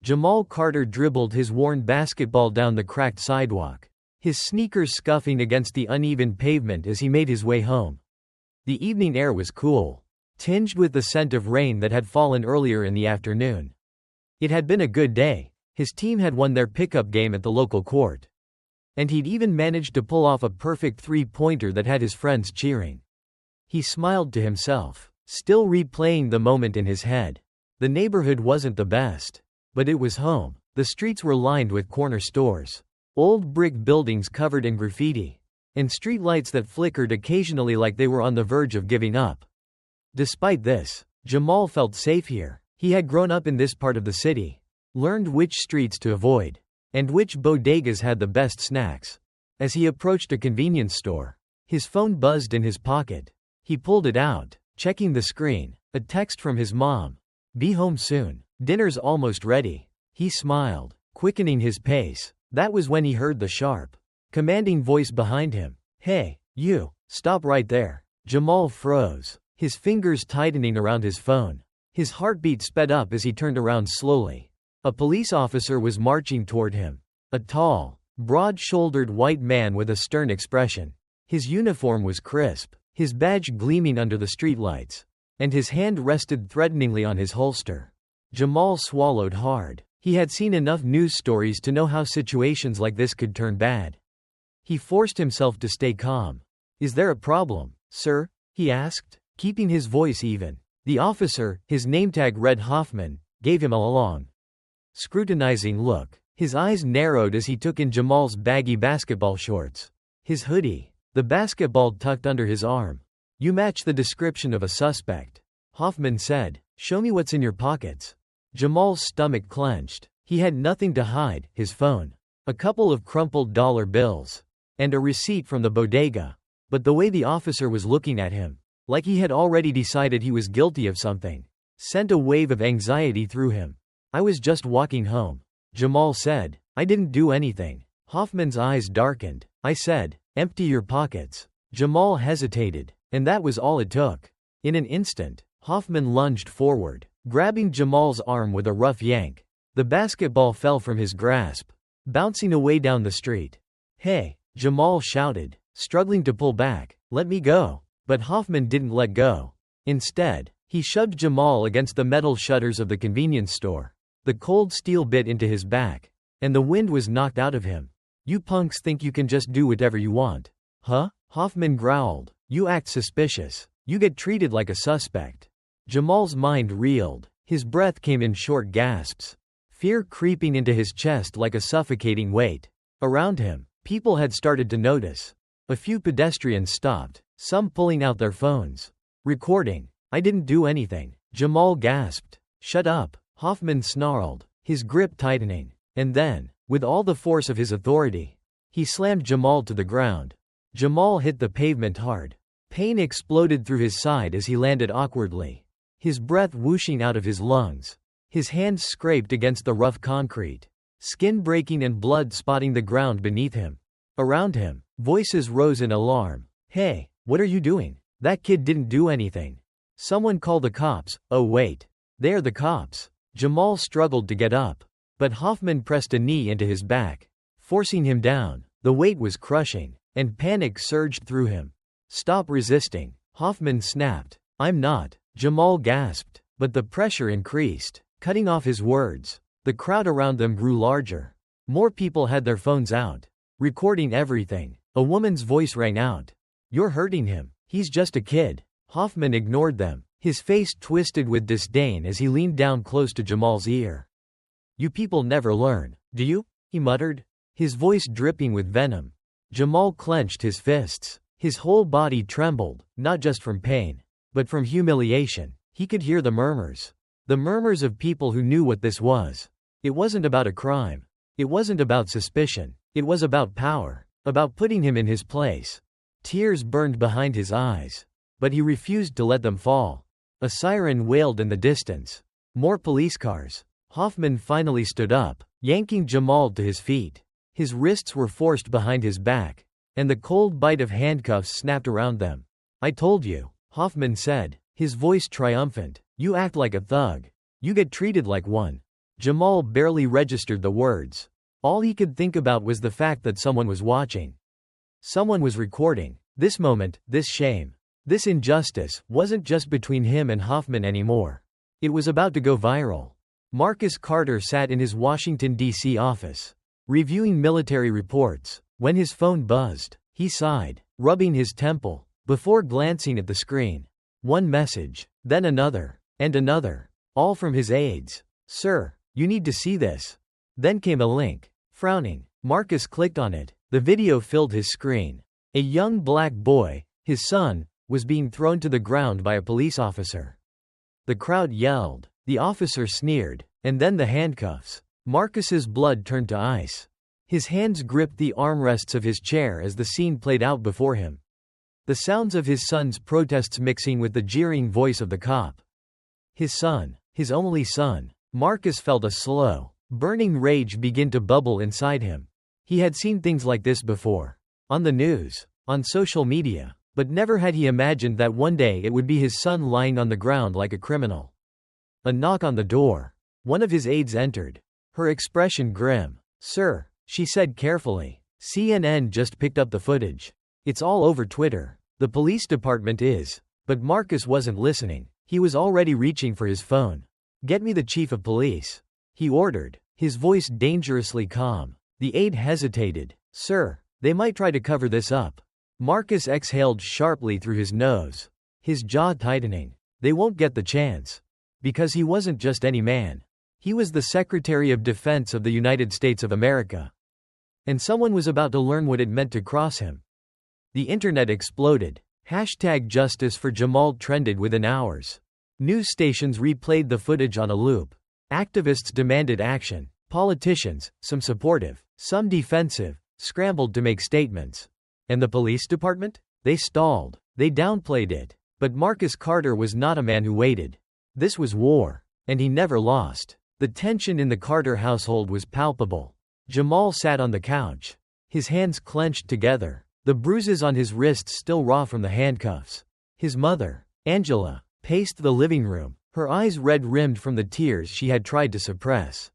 Jamal Carter dribbled his worn basketball down the cracked sidewalk, his sneakers scuffing against the uneven pavement as he made his way home. The evening air was cool, tinged with the scent of rain that had fallen earlier in the afternoon. It had been a good day. His team had won their pickup game at the local court. And he'd even managed to pull off a perfect three-pointer that had his friends cheering. He smiled to himself, still replaying the moment in his head. The neighborhood wasn't the best, but it was home. The streets were lined with corner stores, old brick buildings covered in graffiti, and streetlights that flickered occasionally like they were on the verge of giving up. Despite this, Jamal felt safe here. He had grown up in this part of the city, learned which streets to avoid, and which bodegas had the best snacks. As he approached a convenience store, his phone buzzed in his pocket. He pulled it out, checking the screen. A text from his mom. "Be home soon. Dinner's almost ready." He smiled, quickening his pace. That was when he heard the sharp, commanding voice behind him. "Hey, you, stop right there." Jamal froze, his fingers tightening around his phone. His heartbeat sped up as he turned around slowly. A police officer was marching toward him. A tall, broad-shouldered white man with a stern expression. His uniform was crisp, his badge gleaming under the streetlights, and his hand rested threateningly on his holster. Jamal swallowed hard. He had seen enough news stories to know how situations like this could turn bad. He forced himself to stay calm. "Is there a problem, sir?" he asked, keeping his voice even. The officer, his name tag read Hoffman, gave him a long, scrutinizing look. His eyes narrowed as he took in Jamal's baggy basketball shorts, his hoodie, the basketball tucked under his arm. "You match the description of a suspect," Hoffman said. "Show me what's in your pockets." Jamal's stomach clenched. He had nothing to hide: his phone, a couple of crumpled dollar bills, and a receipt from the bodega. But the way the officer was looking at him, like he had already decided he was guilty of something, sent a wave of anxiety through him. "I was just walking home," Jamal said. "I didn't do anything." Hoffman's eyes darkened. "I said, empty your pockets." Jamal hesitated, and that was all it took. In an instant, Hoffman lunged forward, grabbing Jamal's arm with a rough yank. The basketball fell from his grasp, bouncing away down the street. "Hey," Jamal shouted, struggling to pull back. "Let me go." But Hoffman didn't let go. Instead, he shoved Jamal against the metal shutters of the convenience store. The cold steel bit into his back, and the wind was knocked out of him. "You punks think you can just do whatever you want, huh?" Hoffman growled. "You act suspicious. You get treated like a suspect." Jamal's mind reeled. His breath came in short gasps, fear creeping into his chest like a suffocating weight. Around him, people had started to notice. A few pedestrians stopped, some pulling out their phones, recording. "I didn't do anything," Jamal gasped. "Shut up," Hoffman snarled, his grip tightening. And then, with all the force of his authority, he slammed Jamal to the ground. Jamal hit the pavement hard. Pain exploded through his side as he landed awkwardly, his breath whooshing out of his lungs. His hands scraped against the rough concrete, skin breaking and blood spotting the ground beneath him. Around him, voices rose in alarm. "Hey, what are you doing? That kid didn't do anything. Someone call the cops." "Oh wait. They're the cops." Jamal struggled to get up, but Hoffman pressed a knee into his back, forcing him down. The weight was crushing, and panic surged through him. "Stop resisting," Hoffman snapped. "I'm not," Jamal gasped, but the pressure increased, cutting off his words. The crowd around them grew larger. More people had their phones out, recording everything. A woman's voice rang out. "You're hurting him. He's just a kid." Hoffman ignored them, his face twisted with disdain as he leaned down close to Jamal's ear. "You people never learn, do you?" he muttered, his voice dripping with venom. Jamal clenched his fists. His whole body trembled, not just from pain, but from humiliation. He could hear the murmurs. The murmurs of people who knew what this was. It wasn't about a crime. It wasn't about suspicion. It was about power, about putting him in his place. Tears burned behind his eyes, but he refused to let them fall. A siren wailed in the distance. More police cars. Hoffman finally stood up, yanking Jamal to his feet. His wrists were forced behind his back, and the cold bite of handcuffs snapped around them. "I told you," Hoffman said, his voice triumphant. "You act like a thug. You get treated like one." Jamal barely registered the words. All he could think about was the fact that someone was watching. Someone was recording. This moment, this shame, this injustice, wasn't just between him and Hoffman anymore. It was about to go viral. Marcus Carter sat in his Washington, D.C. office, reviewing military reports. When his phone buzzed, he sighed, rubbing his temple, before glancing at the screen. One message, then another, and another, all from his aides. "Sir, you need to see this." Then came a link. Frowning, Marcus clicked on it. The video filled his screen. A young black boy, his son, was being thrown to the ground by a police officer. The crowd yelled, the officer sneered, and then the handcuffs. Marcus's blood turned to ice. His hands gripped the armrests of his chair as the scene played out before him. The sounds of his son's protests mixing with the jeering voice of the cop. His son, his only son. Marcus felt a slow, burning rage begin to bubble inside him. He had seen things like this before. On the news, on social media, but never had he imagined that one day it would be his son lying on the ground like a criminal. A knock on the door. One of his aides entered. Her expression grim. "Sir," she said carefully, "CNN just picked up the footage. It's all over Twitter. The police department is." But Marcus wasn't listening. He was already reaching for his phone. "Get me the chief of police," he ordered, his voice dangerously calm. The aide hesitated. "Sir, they might try to cover this up." Marcus exhaled sharply through his nose, his jaw tightening. They won't get the chance. Because he wasn't just any man. He was the Secretary of Defense of the United States of America. And someone was about to learn what it meant to cross him. The internet exploded. #Justice for Jamal trended within hours. News stations replayed the footage on a loop. Activists demanded action. Politicians, some supportive, some defensive, scrambled to make statements. And the police department? They stalled. They downplayed it. But Marcus Carter was not a man who waited. This was war. And he never lost. The tension in the Carter household was palpable. Jamal sat on the couch, his hands clenched together, the bruises on his wrists still raw from the handcuffs. His mother, Angela, paced the living room, her eyes red-rimmed from the tears she had tried to suppress.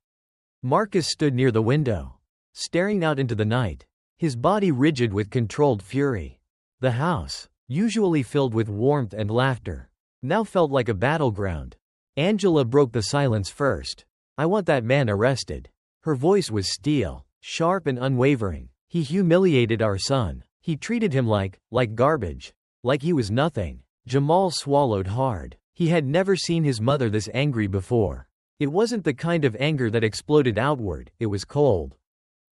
Marcus stood near the window, staring out into the night, his body rigid with controlled fury. The house, usually filled with warmth and laughter, now felt like a battleground. Angela broke the silence first. "I want that man arrested." Her voice was steel, sharp and unwavering. "He humiliated our son. He treated him like garbage. Like he was nothing." Jamal swallowed hard. He had never seen his mother this angry before. It wasn't the kind of anger that exploded outward, it was cold.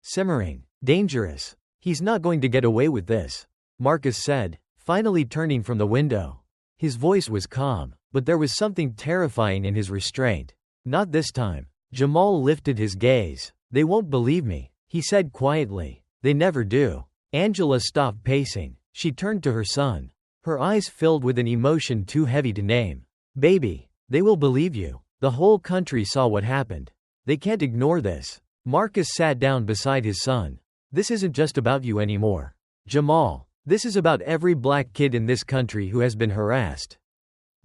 Simmering. Dangerous. "He's not going to get away with this," Marcus said, finally turning from the window. His voice was calm, but there was something terrifying in his restraint. "Not this time." Jamal lifted his gaze. "They won't believe me," he said quietly. "They never do." Angela stopped pacing. She turned to her son. Her eyes filled with an emotion too heavy to name. "Baby, they will believe you. The whole country saw what happened. They can't ignore this." Marcus sat down beside his son. "This isn't just about you anymore, Jamal. This is about every black kid in this country who has been harassed,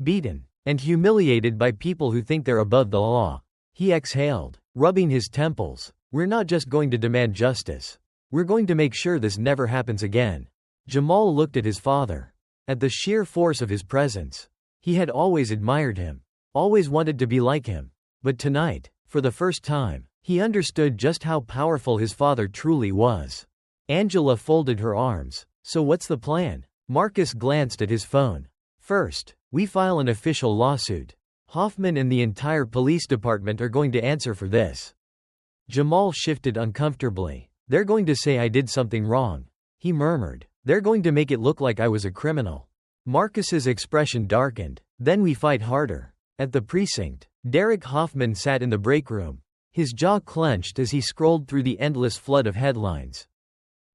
beaten, and humiliated by people who think they're above the law." He exhaled, rubbing his temples. "We're not just going to demand justice. We're going to make sure this never happens again." Jamal looked at his father. At the sheer force of his presence. He had always admired him. Always wanted to be like him. But tonight, for the first time, he understood just how powerful his father truly was. Angela folded her arms. "So what's the plan?" Marcus glanced at his phone. "First, we file an official lawsuit. Hoffman and the entire police department are going to answer for this." Jamal shifted uncomfortably. "They're going to say I did something wrong," he murmured. "They're going to make it look like I was a criminal." Marcus's expression darkened. "Then we fight harder." At the precinct, Derek Hoffman sat in the break room. His jaw clenched as he scrolled through the endless flood of headlines.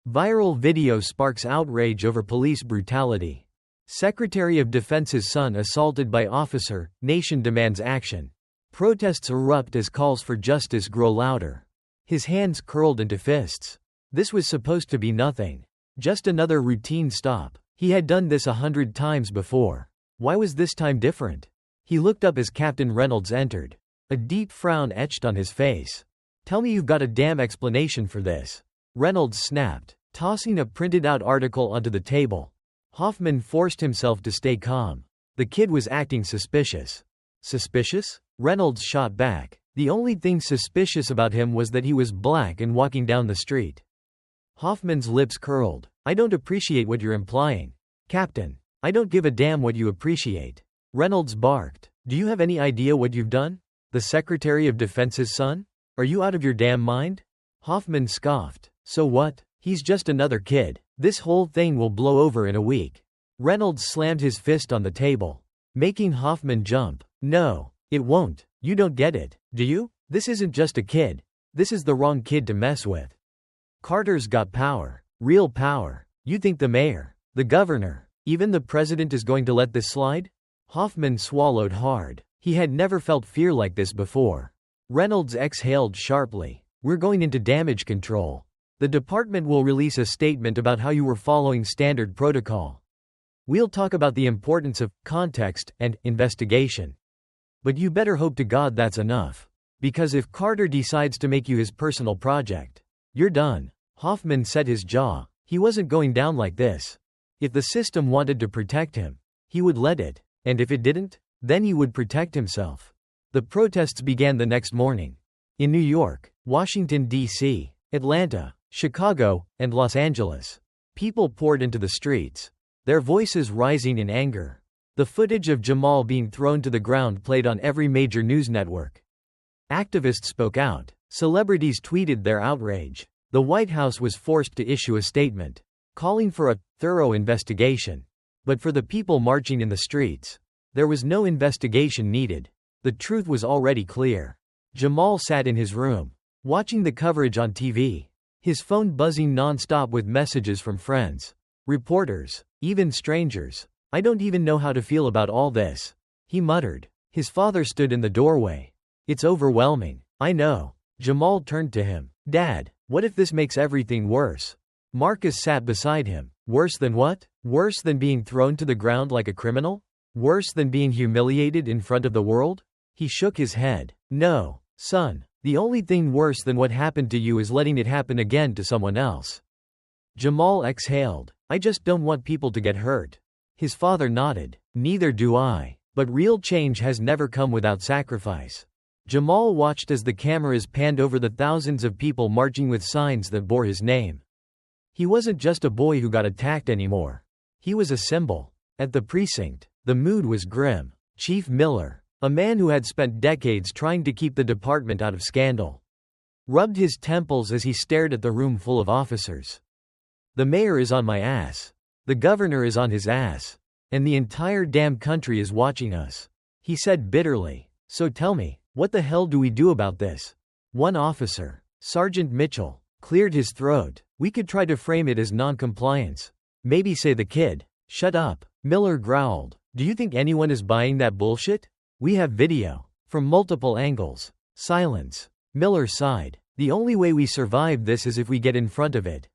Viral video sparks outrage over police brutality. Secretary of Defense's son assaulted by officer, nation demands action. Protests erupt as calls for justice grow louder. His hands curled into fists. This was supposed to be nothing. Just another routine stop. He had done this 100 times before. Why was this time different? He looked up as Captain Reynolds entered. A deep frown etched on his face. "Tell me you've got a damn explanation for this," Reynolds snapped, tossing a printed-out article onto the table. Hoffman forced himself to stay calm. The kid was acting suspicious. Suspicious? Reynolds shot back. The only thing suspicious about him was that he was black and walking down the street. Hoffman's lips curled. "I don't appreciate what you're implying, Captain. I don't give a damn what you appreciate." Reynolds barked. "Do you have any idea what you've done? The Secretary of Defense's son? Are you out of your damn mind?" Hoffman scoffed. "So what? He's just another kid. This whole thing will blow over in a week." Reynolds slammed his fist on the table, making Hoffman jump. "No, it won't. You don't get it, do you? This isn't just a kid. This is the wrong kid to mess with. Carter's got power. Real power. You think the mayor, the governor, even the president is going to let this slide?" Hoffman swallowed hard. He had never felt fear like this before. Reynolds exhaled sharply. "We're going into damage control. The department will release a statement about how you were following standard protocol. We'll talk about the importance of context and investigation. But you better hope to God that's enough. Because if Carter decides to make you his personal project, you're done." Hoffman set his jaw. He wasn't going down like this. If the system wanted to protect him, he would let it. And if it didn't, then he would protect himself. The protests began the next morning. In New York, Washington, D.C., Atlanta, Chicago, and Los Angeles, people poured into the streets, their voices rising in anger. The footage of Jamal being thrown to the ground played on every major news network. Activists spoke out. Celebrities tweeted their outrage. The White House was forced to issue a statement, calling for a thorough investigation. But for the people marching in the streets, there was no investigation needed. The truth was already clear. Jamal sat in his room, watching the coverage on TV, his phone buzzing non-stop with messages from friends, reporters, even strangers. "I don't even know how to feel about all this," he muttered. His father stood in the doorway. "It's overwhelming." "I know." Jamal turned to him. "Dad, what if this makes everything worse?" Marcus sat beside him. "Worse than what? Worse than being thrown to the ground like a criminal? Worse than being humiliated in front of the world?" He shook his head. "No, son. The only thing worse than what happened to you is letting it happen again to someone else." Jamal exhaled. "I just don't want people to get hurt." His father nodded. "Neither do I. But real change has never come without sacrifice." Jamal watched as the cameras panned over the thousands of people marching with signs that bore his name. He wasn't just a boy who got attacked anymore. He was a symbol. At the precinct, the mood was grim. Chief Miller, a man who had spent decades trying to keep the department out of scandal, rubbed his temples as he stared at the room full of officers. "The mayor is on my ass. The governor is on his ass. And the entire damn country is watching us," he said bitterly. "So tell me, what the hell do we do about this?" One officer, Sergeant Mitchell, cleared his throat. "We could try to frame it as non-compliance. Maybe say the kid." "Shut up," Miller growled. "Do you think anyone is buying that bullshit? We have video. From multiple angles." Silence. Miller sighed. "The only way we survive this is if we get in front of it.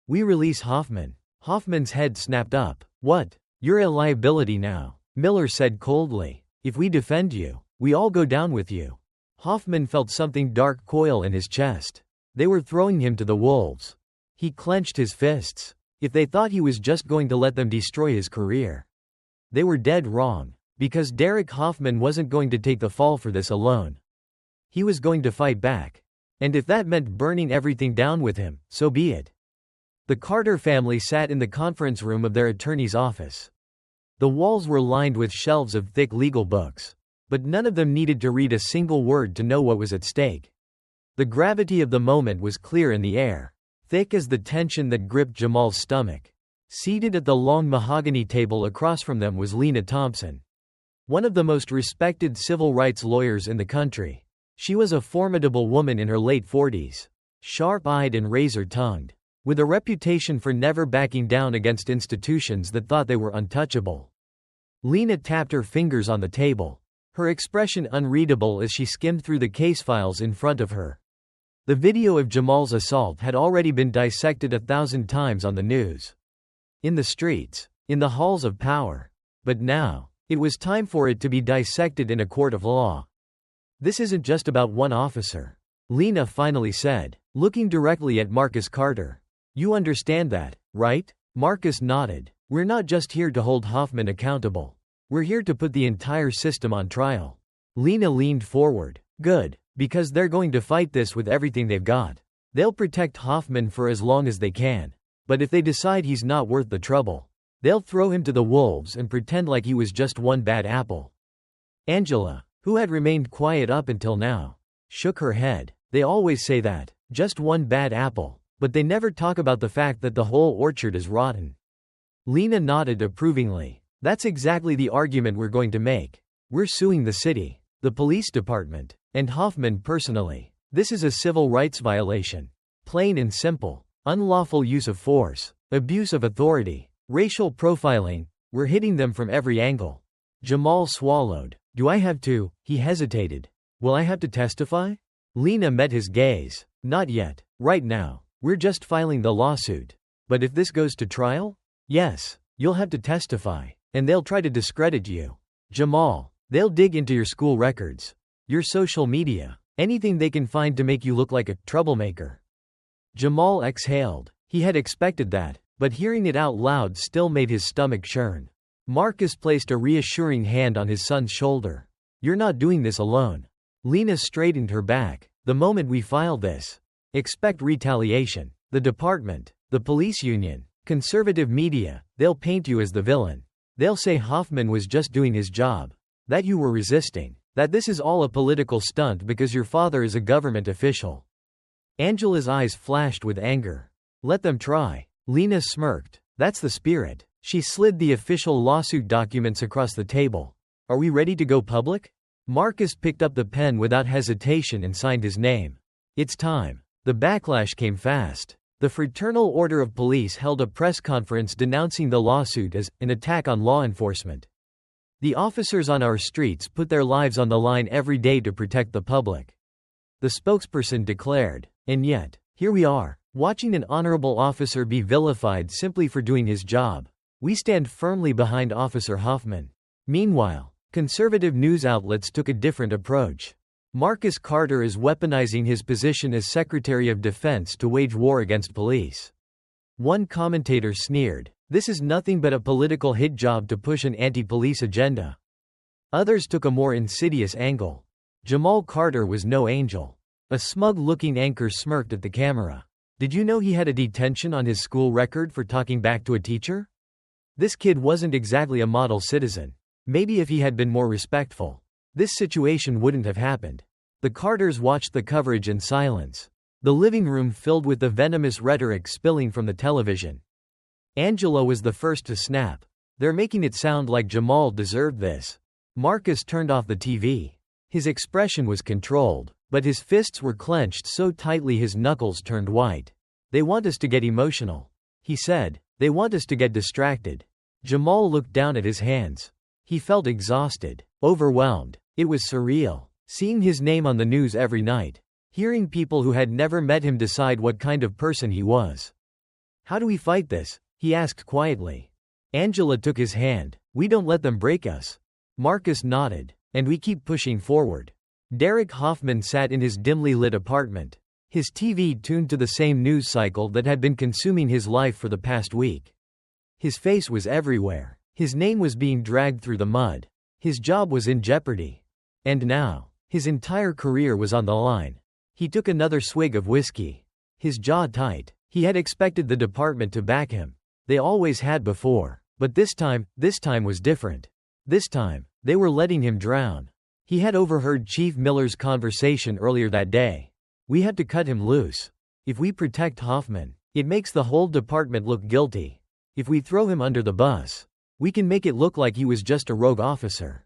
We release Hoffman." Hoffman's head snapped up. "What? You're a liability now," Miller said coldly. "If we defend you, we all go down with you." Hoffman felt something dark coil in his chest. They were throwing him to the wolves. He clenched his fists. If they thought he was just going to let them destroy his career, they were dead wrong. Because Derek Hoffman wasn't going to take the fall for this alone. He was going to fight back. And if that meant burning everything down with him, so be it. The Carter family sat in the conference room of their attorney's office. The walls were lined with shelves of thick legal books. But none of them needed to read a single word to know what was at stake. The gravity of the moment was clear in the air, thick as the tension that gripped Jamal's stomach. Seated at the long mahogany table across from them was Lena Thompson, one of the most respected civil rights lawyers in the country. She was a formidable woman in her late 40s, sharp-eyed and razor-tongued, with a reputation for never backing down against institutions that thought they were untouchable. Lena tapped her fingers on the table, her expression unreadable as she skimmed through the case files in front of her. The video of Jamal's assault had already been dissected 1,000 times on the news, in the streets, in the halls of power. But now, it was time for it to be dissected in a court of law. This isn't just about one officer. Lena finally said, looking directly at Marcus Carter. You understand that, right? Marcus nodded. We're not just here to hold Hoffman accountable. We're here to put the entire system on trial. Lena leaned forward. Good, because they're going to fight this with everything they've got. They'll protect Hoffman for as long as they can. But if they decide he's not worth the trouble, they'll throw him to the wolves and pretend like he was just one bad apple. Angela, who had remained quiet up until now, shook her head. They always say that, just one bad apple, but they never talk about the fact that the whole orchard is rotten. Lena nodded approvingly. That's exactly the argument we're going to make. We're suing the city, the police department, and Hoffman personally. This is a civil rights violation. Plain and simple. Unlawful use of force, abuse of authority, racial profiling. We're hitting them from every angle. Jamal swallowed. Do I have to? He hesitated. Will I have to testify? Lena met his gaze. Not yet. Right now. We're just filing the lawsuit. But if this goes to trial? Yes. You'll have to testify. And they'll try to discredit you. Jamal. They'll dig into your school records. Your social media. Anything they can find to make you look like a troublemaker. Jamal exhaled. He had expected that, but hearing it out loud still made his stomach churn. Marcus placed a reassuring hand on his son's shoulder. You're not doing this alone. Lena straightened her back. The moment we file this, expect retaliation. The department, the police union, conservative media, they'll paint you as the villain. They'll say Hoffman was just doing his job. That you were resisting. That this is all a political stunt because your father is a government official. Angela's eyes flashed with anger. Let them try. Lena smirked. That's the spirit. She slid the official lawsuit documents across the table. Are we ready to go public? Marcus picked up the pen without hesitation and signed his name. It's time. The backlash came fast. The Fraternal Order of Police held a press conference denouncing the lawsuit as an attack on law enforcement. The officers on our streets put their lives on the line every day to protect the public. The spokesperson declared. And yet, here we are, watching an honorable officer be vilified simply for doing his job. We stand firmly behind Officer Hoffman. Meanwhile, conservative news outlets took a different approach. Marcus Carter is weaponizing his position as Secretary of Defense to wage war against police. One commentator sneered, this is nothing but a political hit job to push an anti-police agenda. Others took a more insidious angle. Jamal Carter was no angel. A smug-looking anchor smirked at the camera. Did you know he had a detention on his school record for talking back to a teacher? This kid wasn't exactly a model citizen. Maybe if he had been more respectful, this situation wouldn't have happened. The Carters watched the coverage in silence. The living room filled with the venomous rhetoric spilling from the television. Angela was the first to snap. They're making it sound like Jamal deserved this. Marcus turned off the TV. His expression was controlled, but his fists were clenched so tightly his knuckles turned white. They want us to get emotional, he said. They want us to get distracted. Jamal looked down at his hands. He felt exhausted, overwhelmed. It was surreal, seeing his name on the news every night, hearing people who had never met him decide what kind of person he was. How do we fight this? He asked quietly. Angela took his hand. We don't let them break us. Marcus nodded. And we keep pushing forward. Derek Hoffman sat in his dimly lit apartment, his TV tuned to the same news cycle that had been consuming his life for the past week. His face was everywhere. His name was being dragged through the mud. His job was in jeopardy. And now, his entire career was on the line. He took another swig of whiskey. His jaw tight. He had expected the department to back him. They always had before. But this time was different. This time, they were letting him drown. He had overheard Chief Miller's conversation earlier that day. We have to cut him loose. If we protect Hoffman, it makes the whole department look guilty. If we throw him under the bus, we can make it look like he was just a rogue officer.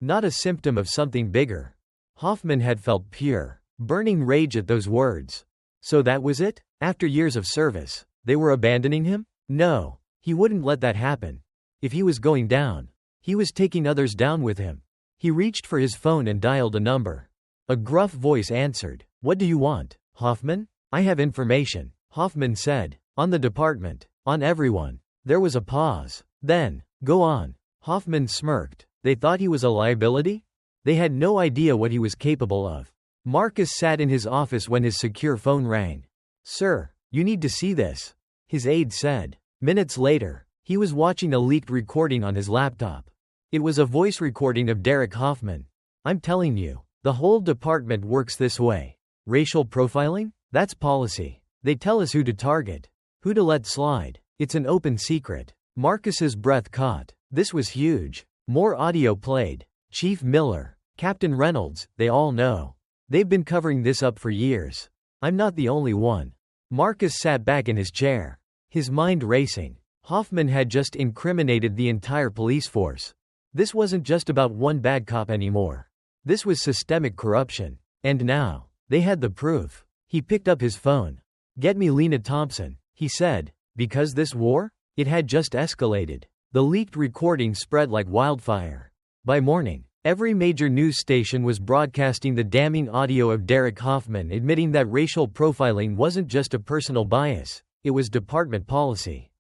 Not a symptom of something bigger. Hoffman had felt pure, burning rage at those words. So that was it? After years of service, they were abandoning him? No, he wouldn't let that happen. If he was going down, he was taking others down with him. He reached for his phone and dialed a number. A gruff voice answered. What do you want, Hoffman? I have information, Hoffman said. On the department. On everyone. There was a pause. Then, go on. Hoffman smirked. They thought he was a liability? They had no idea what he was capable of. Marcus sat in his office when his secure phone rang. "Sir, you need to see this," his aide said. Minutes later, he was watching a leaked recording on his laptop. It was a voice recording of Derek Hoffman. "I'm telling you, the whole department works this way. Racial profiling? That's policy. They tell us who to target, who to let slide. It's an open secret." Marcus's breath caught. This was huge. More audio played. Chief Miller, Captain Reynolds, they all know. They've been covering this up for years. I'm not the only one. Marcus sat back in his chair, his mind racing. Hoffman had just incriminated the entire police force. This wasn't just about one bad cop anymore. This was systemic corruption. And now, they had the proof. He picked up his phone. "Get me Lena Thompson," he said. Because this war? It had just escalated. The leaked recording spread like wildfire. By morning, every major news station was broadcasting the damning audio of Derek Hoffman admitting that racial profiling wasn't just a personal bias, it was department policy.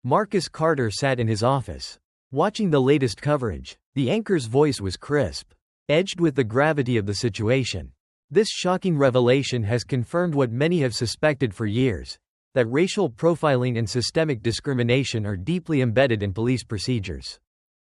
Marcus Carter sat in his office, watching the latest coverage. The anchor's voice was crisp, edged with the gravity of the situation. This shocking revelation has confirmed what many have suspected for years, that racial profiling and systemic discrimination are deeply embedded in police procedures.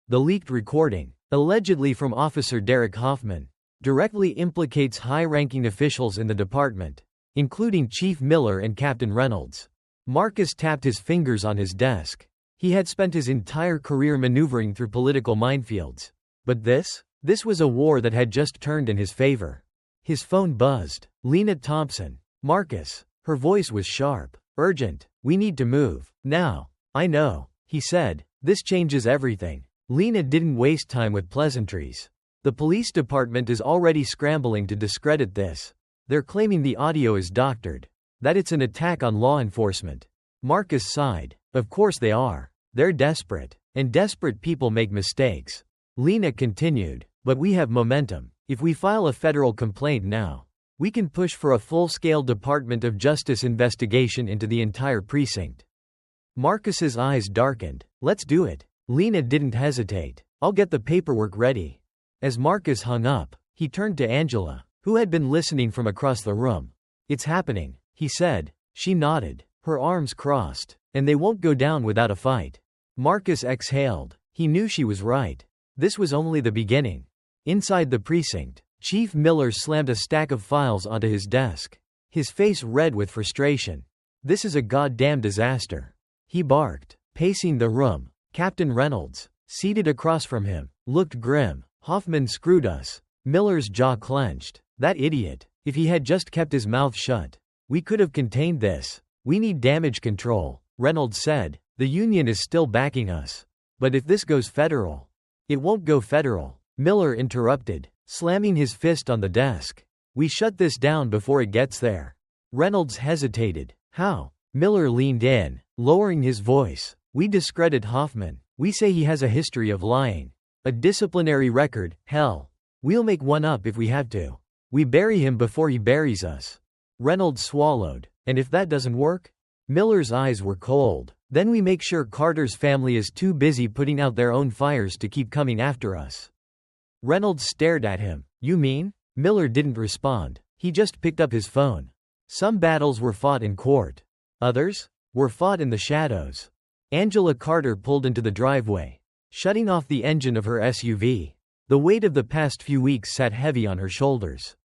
The leaked recording, allegedly from Officer Derek Hoffman, directly implicates high-ranking officials in the department, including Chief Miller and Captain Reynolds. Marcus tapped his fingers on his desk. He had spent his entire career maneuvering through political minefields. But this was a war that had just turned in his favor. His phone buzzed. "Lena Thompson." "Marcus." Her voice was sharp. "Urgent. We need to move. Now." "I know," he said. "This changes everything." Lena didn't waste time with pleasantries. "The police department is already scrambling to discredit this. They're claiming the audio is doctored, that it's an attack on law enforcement." Marcus sighed. "Of course they are. They're desperate. And desperate people make mistakes." Lena continued. "But we have momentum. If we file a federal complaint now, we can push for a full-scale Department of Justice investigation into the entire precinct." Marcus's eyes darkened. "Let's do it." Lena didn't hesitate. "I'll get the paperwork ready." As Marcus hung up, he turned to Angela, who had been listening from across the room. "It's happening," he said. She nodded, her arms crossed. "And they won't go down without a fight." Marcus exhaled. He knew she was right. This was only the beginning. Inside the precinct, Chief Miller slammed a stack of files onto his desk, his face red with frustration. "This is a goddamn disaster," he barked. Pacing the room, Captain Reynolds, seated across from him, looked grim. "Hoffman screwed us." Miller's jaw clenched. "That idiot. If he had just kept his mouth shut, we could have contained this. We need damage control," Reynolds said. "The union is still backing us. But if this goes federal." "It won't go federal," Miller interrupted, slamming his fist on the desk. "We shut this down before it gets there." Reynolds hesitated. "How?" Miller leaned in, lowering his voice. "We discredit Hoffman. We say he has a history of lying. A disciplinary record, hell. We'll make one up if we have to. We bury him before he buries us." Reynolds swallowed. "And if that doesn't work?" Miller's eyes were cold. "Then we make sure Carter's family is too busy putting out their own fires to keep coming after us." Reynolds stared at him. "You mean?" Miller didn't respond. He just picked up his phone. "Some battles were fought in court. Others were fought in the shadows." Angela Carter pulled into the driveway, shutting off the engine of her SUV. The weight of the past few weeks sat heavy on her shoulders.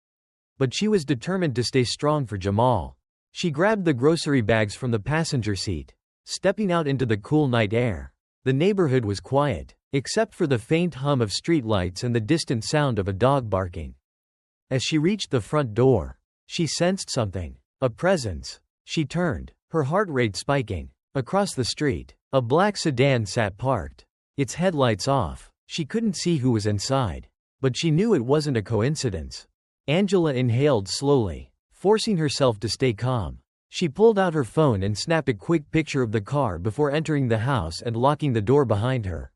But she was determined to stay strong for Jamal. She grabbed the grocery bags from the passenger seat, stepping out into the cool night air. The neighborhood was quiet, except for the faint hum of streetlights and the distant sound of a dog barking. As she reached the front door, she sensed something, a presence. She turned, her heart rate spiking. Across the street, a black sedan sat parked, its headlights off. She couldn't see who was inside, but she knew it wasn't a coincidence. Angela inhaled slowly, forcing herself to stay calm. She pulled out her phone and snapped a quick picture of the car before entering the house and locking the door behind her.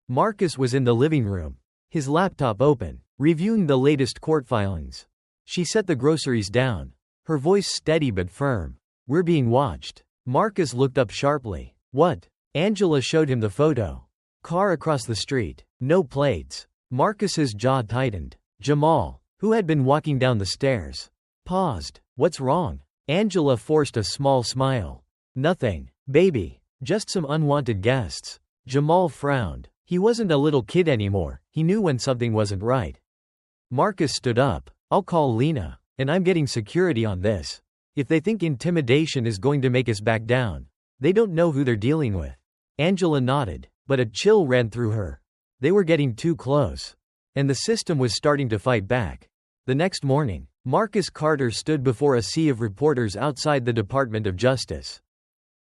Marcus was in the living room, his laptop open, reviewing the latest court filings. She set the groceries down, her voice steady but firm. "We're being watched." Marcus looked up sharply. "What?" Angela showed him the photo. Car across the street. No plates. Marcus's jaw tightened. Jamal, who had been walking down the stairs, paused. What's wrong? Angela forced a small smile. Nothing, baby. Just some unwanted guests. Jamal frowned. He wasn't a little kid anymore. He knew when something wasn't right. Marcus stood up. I'll call Lena, and I'm getting security on this. If they think intimidation is going to make us back down, they don't know who they're dealing with. Angela nodded, but a chill ran through her. They were getting too close. And the system was starting to fight back. The next morning, Marcus Carter stood before a sea of reporters outside the Department of Justice.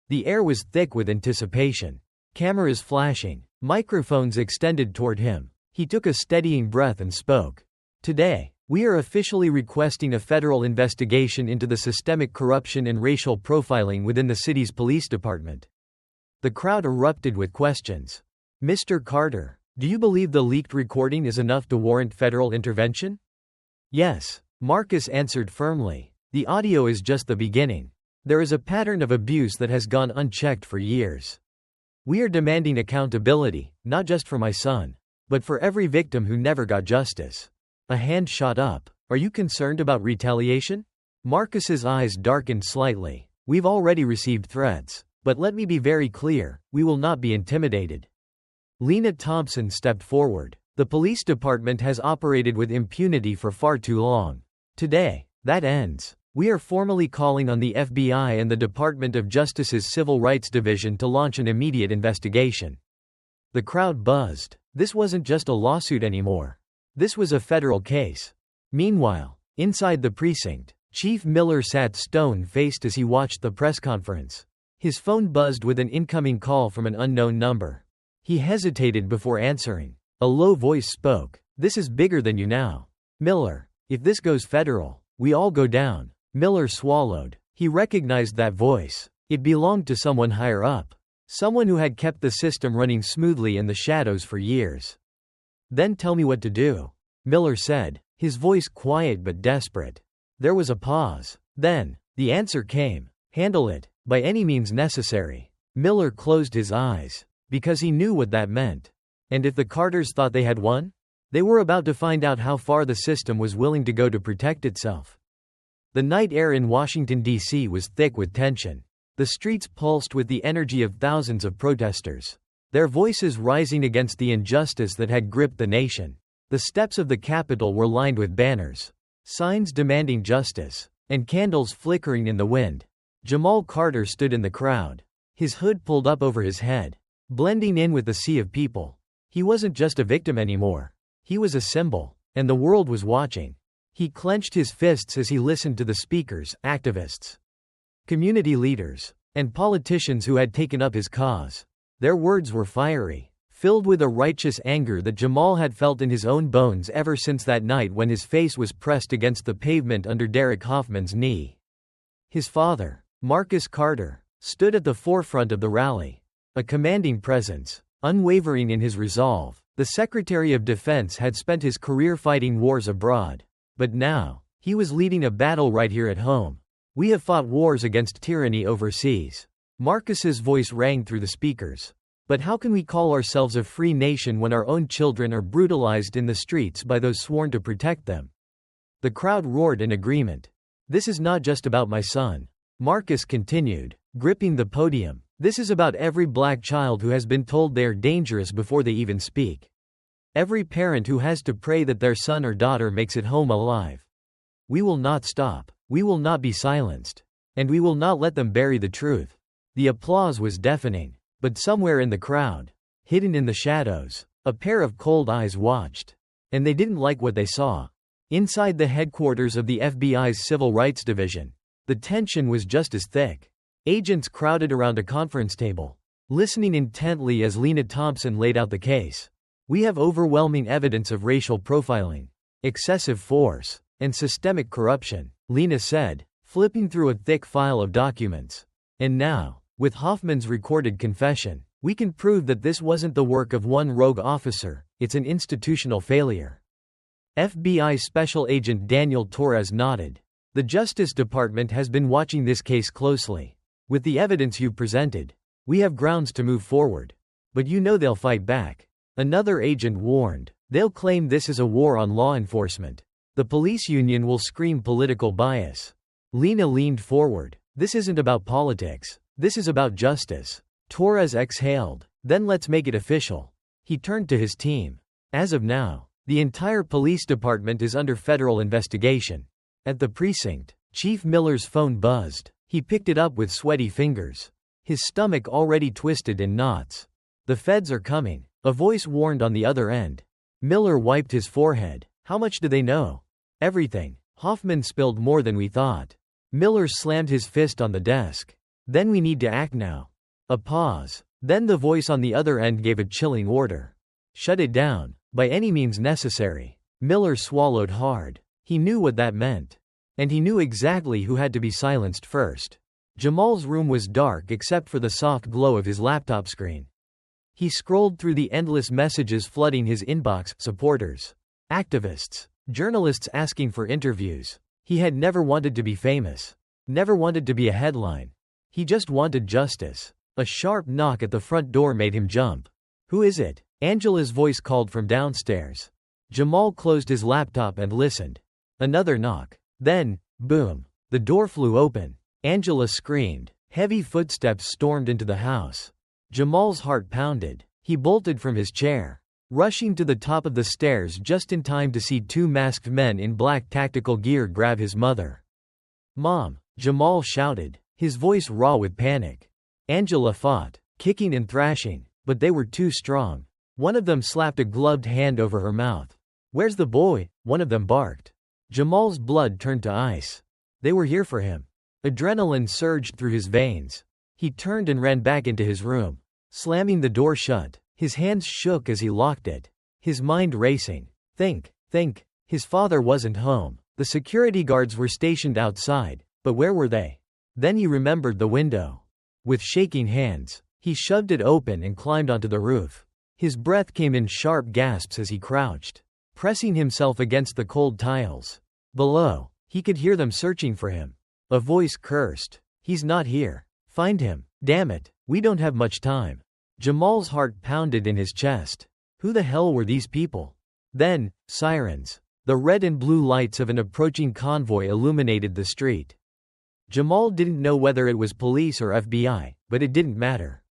The air was thick with anticipation. Cameras flashing, microphones extended toward him. He took a steadying breath and spoke. Today, we are officially requesting a federal investigation into the systemic corruption and racial profiling within the city's police department. The crowd erupted with questions. Mr. Carter, do you believe the leaked recording is enough to warrant federal intervention? Yes, Marcus answered firmly. The audio is just the beginning. There is a pattern of abuse that has gone unchecked for years. We are demanding accountability, not just for my son, but for every victim who never got justice. A hand shot up. Are you concerned about retaliation? Marcus's eyes darkened slightly. We've already received threats, but let me be very clear, we will not be intimidated. Lena Thompson stepped forward. The police department has operated with impunity for far too long. Today, that ends. We are formally calling on the FBI and the Department of Justice's Civil Rights Division to launch an immediate investigation. The crowd buzzed. This wasn't just a lawsuit anymore. This was a federal case. Meanwhile, inside the precinct, Chief Miller sat stone-faced as he watched the press conference. His phone buzzed with an incoming call from an unknown number. He hesitated before answering. A low voice spoke. This is bigger than you now. Miller, if this goes federal, we all go down. Miller swallowed. He recognized that voice. It belonged to someone higher up. Someone who had kept the system running smoothly in the shadows for years. Then tell me what to do, Miller said, his voice quiet but desperate. There was a pause. Then, the answer came. Handle it, by any means necessary. Miller closed his eyes, because he knew what that meant. And if the Carters thought they had won? They were about to find out how far the system was willing to go to protect itself. The night air in Washington, D.C. was thick with tension. The streets pulsed with the energy of thousands of protesters, their voices rising against the injustice that had gripped the nation. The steps of the Capitol were lined with banners, signs demanding justice, and candles flickering in the wind. Jamal Carter stood in the crowd, his hood pulled up over his head, blending in with the sea of people. He wasn't just a victim anymore. He was a symbol, and the world was watching. He clenched his fists as he listened to the speakers, activists, community leaders, and politicians who had taken up his cause. Their words were fiery, filled with a righteous anger that Jamal had felt in his own bones ever since that night when his face was pressed against the pavement under Derek Hoffman's knee. His father, Marcus Carter, stood at the forefront of the rally, a commanding presence, unwavering in his resolve. The Secretary of Defense had spent his career fighting wars abroad, but now, he was leading a battle right here at home. We have fought wars against tyranny overseas. Marcus's voice rang through the speakers. But how can we call ourselves a free nation when our own children are brutalized in the streets by those sworn to protect them? The crowd roared in agreement. This is not just about my son, Marcus continued, gripping the podium. This is about every black child who has been told they are dangerous before they even speak. Every parent who has to pray that their son or daughter makes it home alive. We will not stop. We will not be silenced. And we will not let them bury the truth. The applause was deafening. But somewhere in the crowd, hidden in the shadows, a pair of cold eyes watched. And they didn't like what they saw. Inside the headquarters of the FBI's Civil Rights Division, the tension was just as thick. Agents crowded around a conference table, listening intently as Lena Thompson laid out the case. We have overwhelming evidence of racial profiling, excessive force, and systemic corruption, Lena said, flipping through a thick file of documents. And now, with Hoffman's recorded confession, we can prove that this wasn't the work of one rogue officer, it's an institutional failure. FBI Special Agent Daniel Torres nodded. The Justice Department has been watching this case closely. With the evidence you presented, we have grounds to move forward. But you know they'll fight back. Another agent warned. They'll claim this is a war on law enforcement. The police union will scream political bias. Lena leaned forward. This isn't about politics. This is about justice. Torres exhaled. Then let's make it official. He turned to his team. As of now, the entire police department is under federal investigation. At the precinct, Chief Miller's phone buzzed. He picked it up with sweaty fingers. His stomach already twisted in knots. The feds are coming, a voice warned on the other end. Miller wiped his forehead. How much do they know? Everything. Hoffman spilled more than we thought. Miller slammed his fist on the desk. Then we need to act now. A pause. Then the voice on the other end gave a chilling order. Shut it down, by any means necessary. Miller swallowed hard. He knew what that meant. And he knew exactly who had to be silenced first. Jamal's room was dark except for the soft glow of his laptop screen. He scrolled through the endless messages flooding his inbox, supporters, activists, journalists asking for interviews. He had never wanted to be famous. Never wanted to be a headline. He just wanted justice. A sharp knock at the front door made him jump. Who is it? Angela's voice called from downstairs. Jamal closed his laptop and listened. Another knock. Then, boom. The door flew open. Angela screamed. Heavy footsteps stormed into the house. Jamal's heart pounded. He bolted from his chair, rushing to the top of the stairs just in time to see two masked men in black tactical gear grab his mother. Mom! Jamal shouted, his voice raw with panic. Angela fought, kicking and thrashing, but they were too strong. One of them slapped a gloved hand over her mouth. Where's the boy? One of them barked. Jamal's blood turned to ice. They were here for him. Adrenaline surged through his veins. He turned and ran back into his room, slamming the door shut. His hands shook as he locked it. His mind racing. Think. His father wasn't home. The security guards were stationed outside, but where were they? Then he remembered the window. With shaking hands, he shoved it open and climbed onto the roof. His breath came in sharp gasps as he crouched, pressing himself against the cold tiles. Below, he could hear them searching for him. A voice cursed. He's not here. Find him. Damn it, we don't have much time. Jamal's heart pounded in his chest. Who the hell were these people? Then, sirens. The red and blue lights of an approaching convoy illuminated the street. Jamal didn't know whether it was police or FBI, but it didn't matter.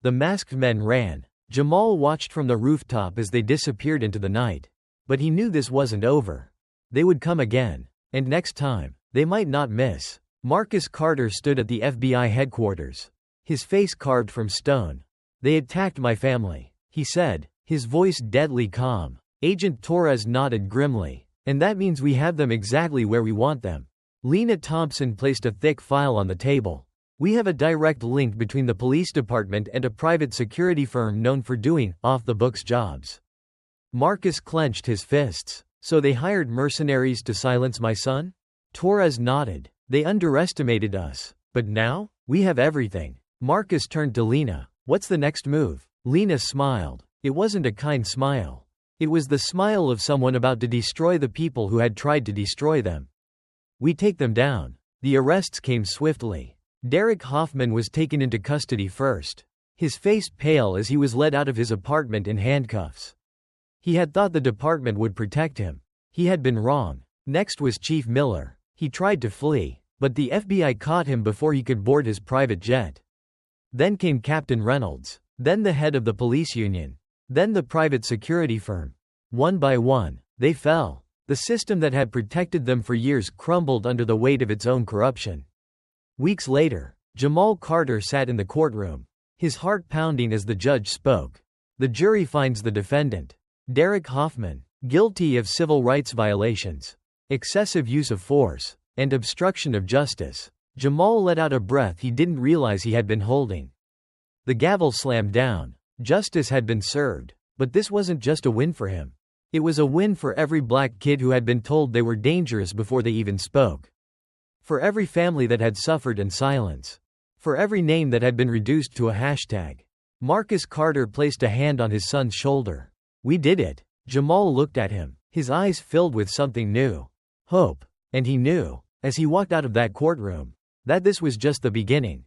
The masked men ran. Jamal watched from the rooftop as they disappeared into the night. But he knew this wasn't over. They would come again. And next time, they might not miss. Marcus Carter stood at the FBI headquarters, his face carved from stone. They attacked my family, he said, his voice deadly calm. Agent Torres nodded grimly. And that means we have them exactly where we want them. Lena Thompson placed a thick file on the table. We have a direct link between the police department and a private security firm known for doing off-the-books jobs. Marcus clenched his fists. So they hired mercenaries to silence my son? Torres nodded. They underestimated us. But now? We have everything. Marcus turned to Lena. What's the next move? Lena smiled. It wasn't a kind smile. It was the smile of someone about to destroy the people who had tried to destroy them. We take them down. The arrests came swiftly. Derek Hoffman was taken into custody first, his face pale as he was led out of his apartment in handcuffs. He had thought the department would protect him. He had been wrong. Next was Chief Miller. He tried to flee, but the FBI caught him before he could board his private jet. Then came Captain Reynolds, then the head of the police union, then the private security firm. One by one, they fell. The system that had protected them for years crumbled under the weight of its own corruption. Weeks later, Jamal Carter sat in the courtroom, his heart pounding as the judge spoke. The jury finds the defendant, Derek Hoffman, guilty of civil rights violations, excessive use of force, and obstruction of justice. Jamal let out a breath he didn't realize he had been holding. The gavel slammed down. Justice had been served. But this wasn't just a win for him. It was a win for every black kid who had been told they were dangerous before they even spoke. For every family that had suffered in silence. For every name that had been reduced to a hashtag. Marcus Carter placed a hand on his son's shoulder. We did it. Jamal looked at him, his eyes filled with something new. Hope. And he knew, as he walked out of that courtroom, that this was just the beginning.